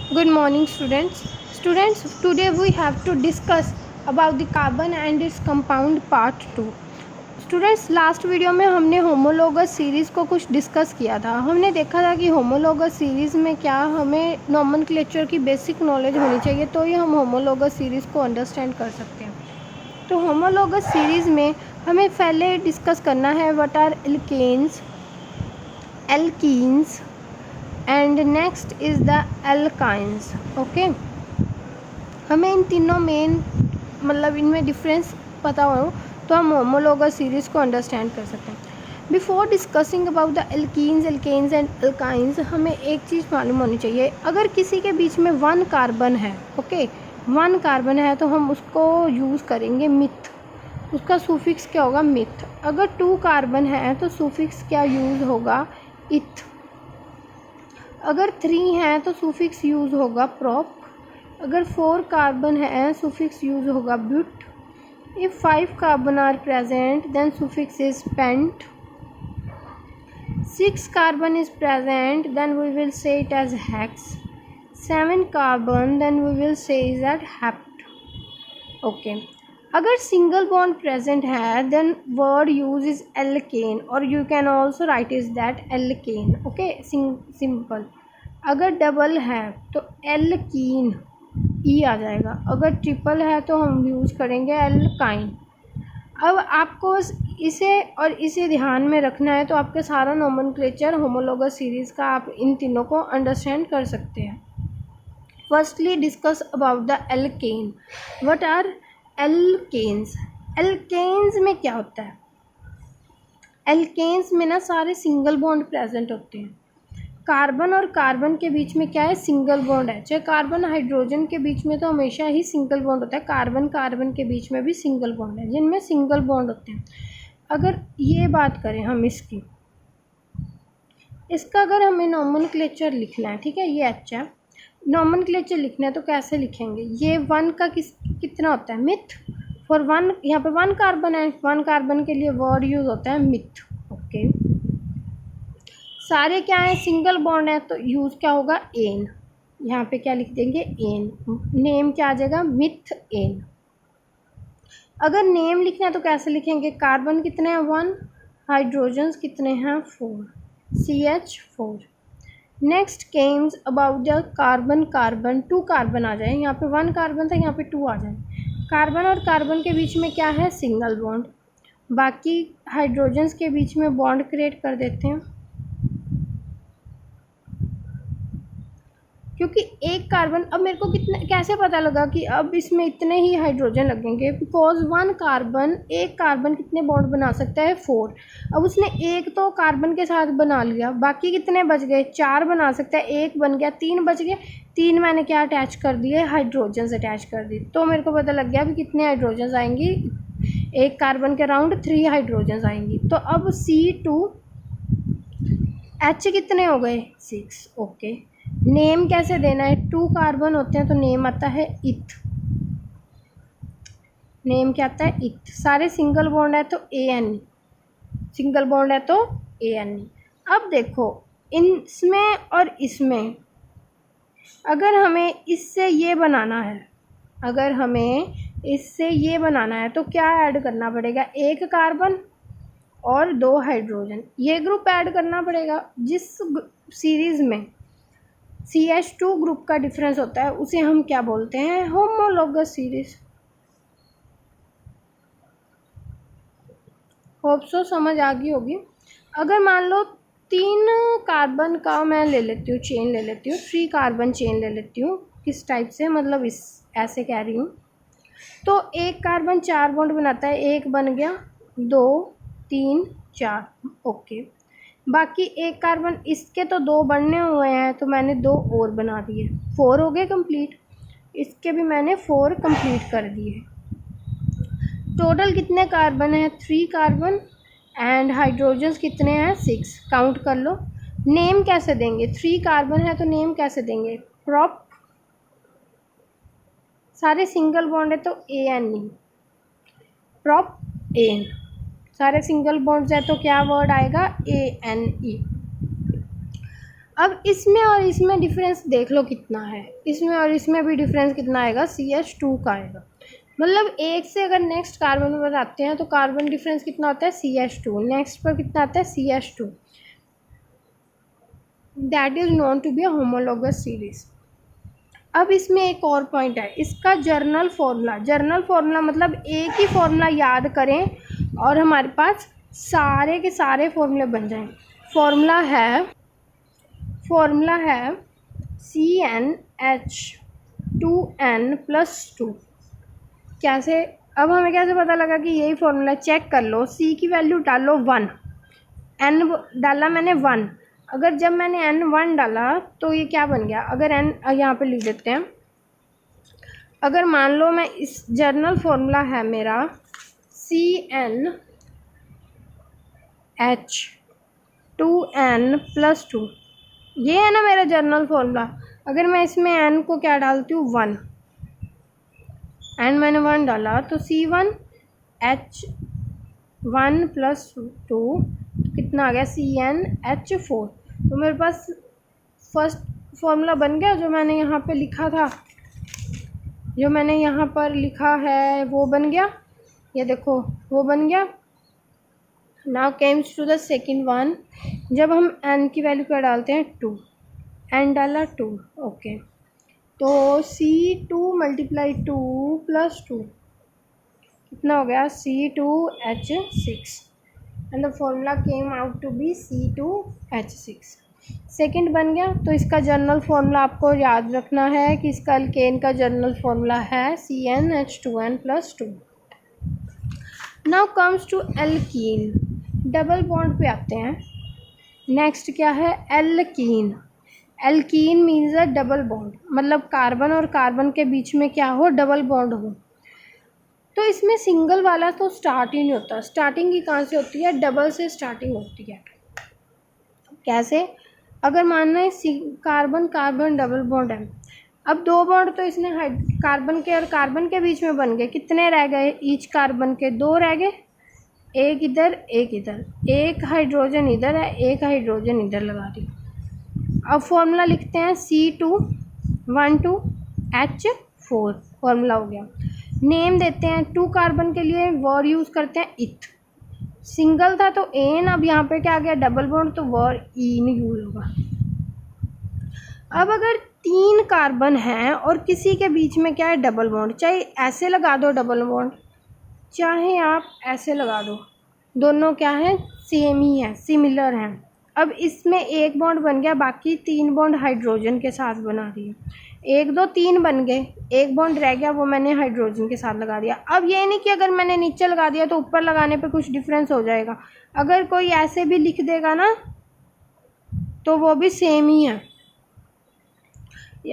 Good morning, students. Students, today we have to discuss about the carbon and its compound part 2. Students, last video में हमने homologous series को कुछ discuss किया था। हमने देखा था कि होमोलोगस सीरीज़ में क्या हमें नॉमेनक्लेचर की बेसिक नॉलेज होनी चाहिए, तो ही हम होमोलोगस सीरीज़ को अंडरस्टैंड कर सकते हैं। तो होमोलोगस सीरीज़ में हमें पहले डिस्कस करना है what are alkanes, alkenes and next is the alkynes. Okay, हमें इन तीनों मेन मतलब इनमें डिफरेंस पता हो तो हम होमोलोगस सीरीज़ को अंडरस्टैंड कर सकते हैं। Before discussing about the alkenes, alkanes and alkynes, हमें एक चीज़ मालूम होनी चाहिए। अगर किसी के बीच में 1 कार्बन है, ओके, 1 कार्बन है, तो हम उसको यूज़ करेंगे मिथ। उसका सुफिक्स क्या होगा? मिथ। अगर 2 कार्बन है तो सुफिक्स क्या यूज़ होगा? इथ। अगर 3 है तो सुफिक्स यूज़ होगा प्रॉप। अगर 4 कार्बन है सुफिक्स यूज़ होगा but. If 5 carbon are present then suffix is pent. 6 carbon is present then we will say it as hex. 7 carbon then we will say is at hept. Okay, अगर single bond present है then word use is alkane, और you can also write is that alkane. Okay, simple. अगर double है तो alkene ई आ जाएगा। अगर triple है तो हम यूज़ करेंगे एल्काइन। अब आपको इसे और इसे ध्यान में रखना है, तो आपके सारा नोमेनक्लेचर होमोलोगस सीरीज़ का आप इन तीनों को अंडरस्टैंड कर सकते हैं। Firstly discuss about the alkane. What are alkanes? Alkanes में क्या होता है? एल्केन्स में ना सारे सिंगल बॉन्ड प्रेजेंट होते हैं। कार्बन और कार्बन के बीच में क्या है? सिंगल बॉन्ड है। चाहे कार्बन हाइड्रोजन के बीच में तो हमेशा ही सिंगल बॉन्ड होता है, कार्बन कार्बन के बीच में भी सिंगल बॉन्ड है, जिनमें सिंगल बॉन्ड होते हैं। अगर ये बात करें हम इसका अगर हमें नोमेनक्लेचर लिखना है, ठीक है, ये अच्छा है, नोमेनक्लेचर लिखना है तो कैसे लिखेंगे? ये 1 का कितना होता है? मिथ। फॉर 1, यहाँ पे 1 कार्बन है, 1 कार्बन के लिए वर्ड यूज होता है मिथ। ओके, सारे क्या है? सिंगल बॉन्ड है, तो यूज़ क्या होगा? एन। यहाँ पे क्या लिख देंगे? एन। नेम क्या आ जाएगा? Myth N. अगर नेम लिखना है तो कैसे लिखेंगे? कार्बन कितने हैं? 1। हाइड्रोजन्स कितने हैं? 4। CH4। Next comes about the carbon. Carbon 2 carbon आ जाए, यहाँ पे 1 कार्बन था, यहाँ पे 2 आ जाए। कार्बन और कार्बन के बीच में क्या है? Single bond. बाकी हाइड्रोजन्स के बीच में बॉन्ड क्रिएट कर देते हैं, क्योंकि एक कार्बन, अब मेरे को कितने कैसे पता लगा कि अब इसमें इतने ही हाइड्रोजन लगेंगे? बिकॉज 1 कार्बन, एक कार्बन कितने बॉन्ड बना सकता है? 4। अब उसने एक तो कार्बन के साथ बना लिया, बाकी कितने बच गए? 4 बना सकता है, एक बन गया, 3 बच गए। 3 मैंने क्या अटैच कर दिए? हाइड्रोजन्स अटैच कर दी, तो मेरे को पता लग गया अभी कितने हाइड्रोजन्स आएंगी? एक कार्बन के अराउंड 3 हाइड्रोजन्स आएंगी। तो अब C2 H कितने हो गए? 6। ओके, नेम कैसे देना है? 2 कार्बन होते हैं तो नेम आता है इथ। नेम क्या आता है? इथ। सारे सिंगल बॉन्ड है तो AN। सिंगल बॉन्ड है तो AN। अब देखो, इसमें और इसमें अगर हमें इससे ये बनाना है, अगर हमें इससे ये बनाना है तो क्या ऐड करना पड़ेगा? 1 कार्बन और 2 हाइड्रोजन, ये ग्रुप ऐड करना पड़ेगा। जिस सीरीज़ में CH2 ग्रुप का डिफरेंस होता है उसे हम क्या बोलते हैं? Homologous series. होप सो समझ आ गई होगी। अगर मान लो 3 कार्बन का मैं ले लेती हूँ, चेन ले लेती हूँ, 3 कार्बन चेन ले लेती हूँ, किस टाइप से, मतलब इस ऐसे कह रही हूँ, तो 1 कार्बन 4 बॉन्ड बनाता है, 1 बन गया, 2 3 4। ओके, बाकी 1 कार्बन, इसके तो 2 बनने हुए हैं तो मैंने 2 और बना दिए, 4 हो गए कंप्लीट। इसके भी मैंने 4 कंप्लीट कर दिए। टोटल कितने कार्बन है? 3 कार्बन एंड हाइड्रोजन्स कितने हैं? 6। काउंट कर लो। नेम कैसे देंगे? 3 कार्बन है तो नेम कैसे देंगे? प्रॉप। सारे सिंगल बॉन्ड है तो ANE, प्रॉप एन। सारे सिंगल बॉन्ड्स है तो क्या वर्ड आएगा? ANE। अब इसमें और इसमें डिफरेंस देख लो कितना है, इसमें और इसमें भी डिफरेंस कितना आएगा, CH2 का आएगा। मतलब एक से अगर नेक्स्ट कार्बन पर आते हैं तो कार्बन डिफरेंस कितना होता है, CH2, नेक्स्ट पर कितना आता है, CH2, that is known to be a homologous series. अब इसमें एक और पॉइंट है, इसका जर्नल फार्मूला मतलब एक ही फार्मूला याद करें और हमारे पास सारे के सारे फार्मूले बन जाएं। फार्मूला है CnH2n+2। कैसे, अब हमें कैसे पता लगा कि यही फार्मूला, चेक कर लो, C की वैल्यू डालो 1, N डाला मैंने 1, अगर जब मैंने N1 डाला तो ये क्या बन गया, अगर N यहाँ पे लिख देते हैं, अगर मान लो मैं इस जर्नल फार्मूला है मेरा CnH2n+2, ये है ना मेरा जर्नल फार्मूला। अगर मैं इसमें N को क्या डालती हूँ, 1, N मैंने 1 डाला तो C1H1+2 कितना आ गया, CnH4। तो मेरे पास फर्स्ट फार्मूला बन गया, जो मैंने यहाँ पे लिखा था, जो मैंने यहाँ पर लिखा है वो बन गया, ये देखो वो बन गया। Now comes to the second one, जब हम n की वैल्यू क्या डालते हैं, 2, n डाला 2, ओके, तो C2 × 2 + 2 कितना हो गया, C2H6 and the formula came out to be C2H6। Second बन गया, तो इसका जर्नल फार्मूला आपको याद रखना है कि इसका अल्केन का जर्नल फार्मूला है CnH2n+2। Now comes to alkene, double bond पे आते हैं। नेक्स्ट क्या है, alkene. Alkene means a double bond, मतलब कार्बन और कार्बन के बीच में क्या हो, डबल बॉन्ड हो। तो इसमें सिंगल वाला तो स्टार्ट ही नहीं होता, स्टार्टिंग ही कहाँ से होती है, डबल से स्टार्टिंग होती है। कैसे, अगर मानना है कार्बन कार्बन डबल बॉन्ड है, अब 2 बॉन्ड तो इसने कार्बन के और कार्बन के बीच में बन गए, कितने रह गए, ईच कार्बन के 2 रह गए, एक इधर एक इधर, एक हाइड्रोजन इधर है, एक हाइड्रोजन इधर लगा दी। अब फॉर्मूला लिखते हैं C212H4, फॉर्मूला हो गया। नेम देते हैं, 2 कार्बन के लिए वर्ड यूज़ करते हैं इथ, सिंगल था तो एन, अब यहाँ पे क्या आ गया, डबल बॉन्ड, तो वर्ड ईन यूज होगा। अब अगर 3 कार्बन हैं और किसी के बीच में क्या है, डबल बॉन्ड, चाहे ऐसे लगा दो डबल बॉन्ड, चाहे आप ऐसे लगा दो, दोनों क्या है, सेम ही है, सिमिलर हैं। अब इसमें एक बॉन्ड बन गया, बाकी 3 बॉन्ड हाइड्रोजन के साथ बना दिए, 1 2 3 बन गए, एक बॉन्ड रह गया, वो मैंने हाइड्रोजन के साथ लगा दिया। अब ये नहीं कि अगर मैंने नीचे लगा दिया तो ऊपर लगाने पे कुछ डिफरेंस हो जाएगा, अगर कोई ऐसे भी लिख देगा ना तो वो भी सेम ही है।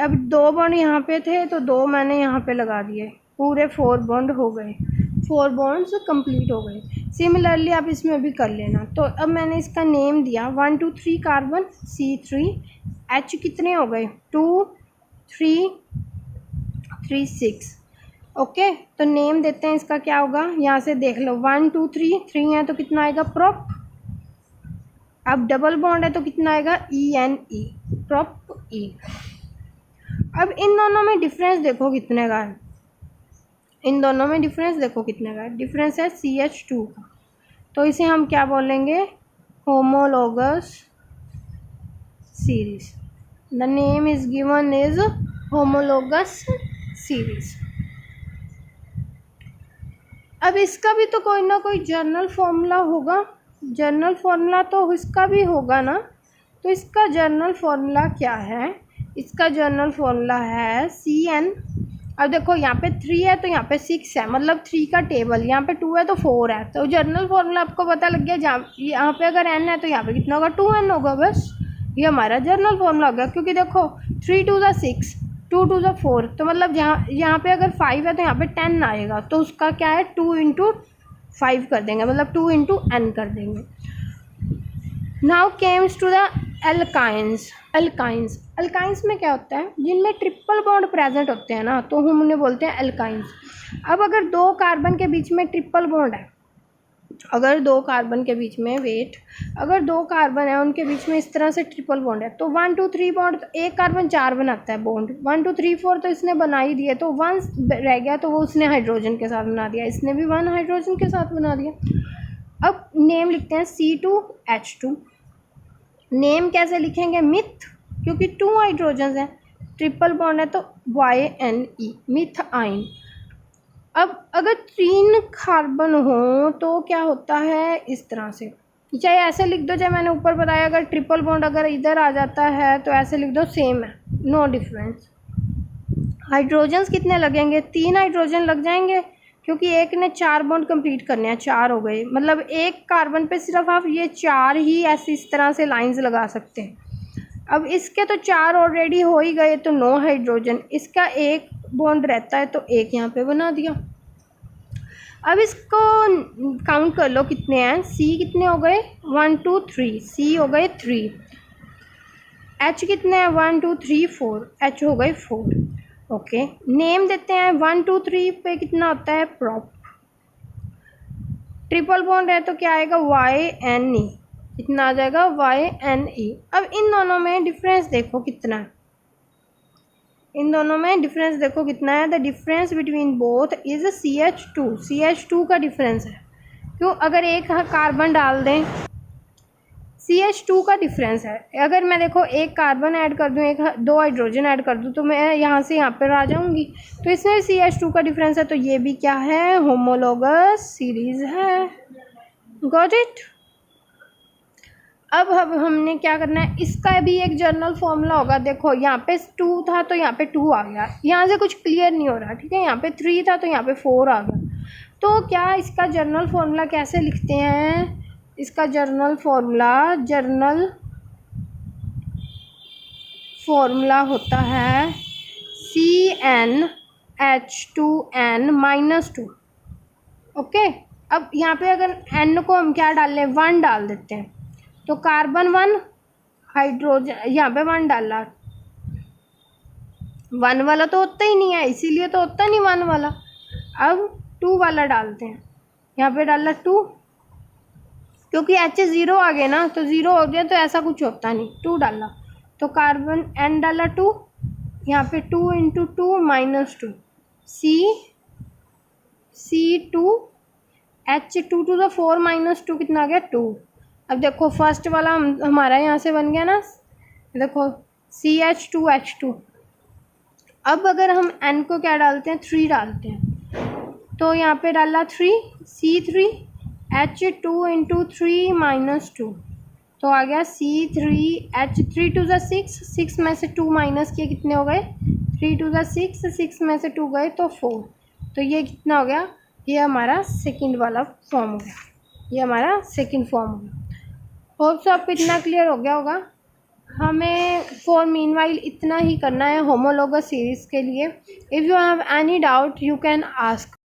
अब 2 बॉन्ड यहाँ पे थे तो 2 मैंने यहाँ पे लगा दिए, पूरे 4 बॉन्ड हो गए, 4 बॉन्ड्स कंप्लीट हो गए। सिमिलरली आप इसमें भी कर लेना। तो अब मैंने इसका नेम दिया 1 2 3 कार्बन C3H, कितने हो गए, 2 3 3 6, ओके। तो नेम देते हैं इसका, क्या होगा, यहाँ से देख लो, 1 2 3 है तो कितना आएगा, प्रोप। अब डबल बॉन्ड है तो कितना आएगा, ENE, प्रोप E। अब इन दोनों में डिफरेंस देखो कितने का है, इन दोनों में डिफरेंस देखो कितने का है, डिफरेंस है CH2 का, तो इसे हम क्या बोलेंगे, homologous series. The name is given is homologous series. अब इसका भी तो कोई ना कोई जर्नल फार्मूला होगा, जर्नल फार्मूला तो इसका भी होगा ना, तो इसका जर्नल फार्मूला क्या है, इसका जर्नल फार्मूला है CN। अब देखो यहाँ पे 3 है तो यहाँ पे 6 है, मतलब 3 का टेबल, यहाँ पे 2 है तो 4 है, तो जर्नल फार्मूला आपको पता लग गया। यहाँ पे अगर n है तो यहाँ पे कितना होगा, 2n होगा, बस ये हमारा जर्नल फार्मूला होगा। क्योंकि देखो 3 2 6, 2 2 4, तो मतलब यहाँ पे अगर 5 है तो यहाँ पे 10 आएगा, तो उसका क्या है, 2 × 5 कर देंगे, मतलब 2 × n कर देंगे। Now comes to the alkynes. Alkynes में क्या होता है, जिनमें ट्रिपल बॉन्ड प्रेजेंट होते हैं ना, तो हम उन्हें बोलते हैं एल्काइंस। अब अगर 2 कार्बन के बीच में ट्रिपल बॉन्ड है अगर दो कार्बन के बीच में अगर दो कार्बन है उनके बीच में इस तरह से ट्रिपल बॉन्ड है तो 1 2 3 बॉन्ड, एक कार्बन 4 बनाता है बॉन्ड, 1 2 3 4 तो इसने बना ही दिया, तो 1 रह गया तो वो उसने हाइड्रोजन के साथ बना दिया, इसने भी 1 हाइड्रोजन के साथ बना दिया। अब नेम लिखते हैं C2H2। नेम कैसे लिखेंगे? मिथ, क्योंकि 2 हाइड्रोजन हैं, ट्रिपल बॉन्ड है तो YNE, मिथाइन। अब अगर 3 कार्बन हो तो क्या होता है? इस तरह से, चाहे ऐसे लिख दो, चाहे मैंने ऊपर बताया अगर ट्रिपल बॉन्ड अगर इधर आ जाता है तो ऐसे लिख दो, सेम है, नो डिफरेंस। हाइड्रोजन्स कितने लगेंगे? 3 हाइड्रोजन लग जाएंगे, क्योंकि एक ने 4 बॉन्ड कंप्लीट करने हैं, 4 हो गए, मतलब एक कार्बन पे सिर्फ आप ये 4 ही ऐसे इस तरह से लाइंस लगा सकते हैं। अब इसके तो 4 ऑलरेडी हो ही गए तो नो हाइड्रोजन, इसका एक बॉन्ड रहता है तो एक यहाँ पे बना दिया। अब इसको काउंट कर लो कितने हैं। C कितने हो गए? 1 2 3, C हो गए 3। H कितने हैं? 1 2 3 4, H हो गए 4। ओके, नेम देते हैं 1 2 3 पे कितना होता है? प्रॉप। ट्रिपल बॉन्ड है तो क्या आएगा? YNE, कितना आ जाएगा? YNE। अब इन दोनों में डिफरेंस देखो कितना है, इन दोनों में डिफरेंस देखो कितना है। The difference between both is CH2, CH2 का डिफरेंस है। क्यों? अगर एक कार्बन डाल दें, CH2 का डिफरेंस है। अगर मैं देखो एक कार्बन ऐड कर दूं, 2 हाइड्रोजन ऐड कर दूं तो मैं यहाँ से यहाँ पर आ जाऊँगी, तो इसमें CH2 का डिफरेंस है, तो ये भी क्या है? होमोलोगस सीरीज है। Got it? अब हमने क्या करना है, इसका भी एक जर्नल फॉर्मूला होगा। देखो यहाँ पे 2 था तो यहाँ पे 2 आ गया, यहाँ से कुछ क्लियर नहीं हो रहा, ठीक है। यहाँ पे 3 था तो यहाँ पे 4 आ गया। तो क्या इसका जर्नल फॉर्मूला कैसे लिखते हैं? इसका जर्नल फॉर्मूला होता है CnH2n-2। ओके, अब यहाँ पे अगर n को हम क्या डाल लें? 1 डाल देते हैं, तो कार्बन 1, हाइड्रोजन यहाँ पे 1 डाला, 1 वाला तो होता ही नहीं है, इसीलिए तो होता नहीं 1 वाला। अब 2 वाला डालते हैं, यहाँ पे डाला 2, क्योंकि H 0 आ गया ना, तो 0 हो गया तो ऐसा कुछ होता नहीं, 2 डाला तो कार्बन N डाला 2, यहाँ पे 2 × 2 -2, C2, H2 to the 4 -2 कितना आ गया? 2। अब देखो फर्स्ट वाला हमारा यहाँ से बन गया ना, देखो CH2H2। अब अगर हम N को क्या डालते हैं? 3 डालते हैं, तो यहाँ पे डाला 3, C3, H2 × 3 -2, तो आ गया C3H3 to the 6, 6 में से 2 माइनस किए, कितने हो गए? 3 to the 6, 6 में से 2 गए तो 4, तो ये कितना हो गया? ये हमारा सेकंड वाला फॉर्म हो गया, ये हमारा सेकंड फॉर्म हो गया। होप सो आपको इतना क्लियर हो गया होगा। हमें फॉर मीनवाइल इतना ही करना है होमोलोगस सीरीज़ के लिए। If you have any doubt you can ask.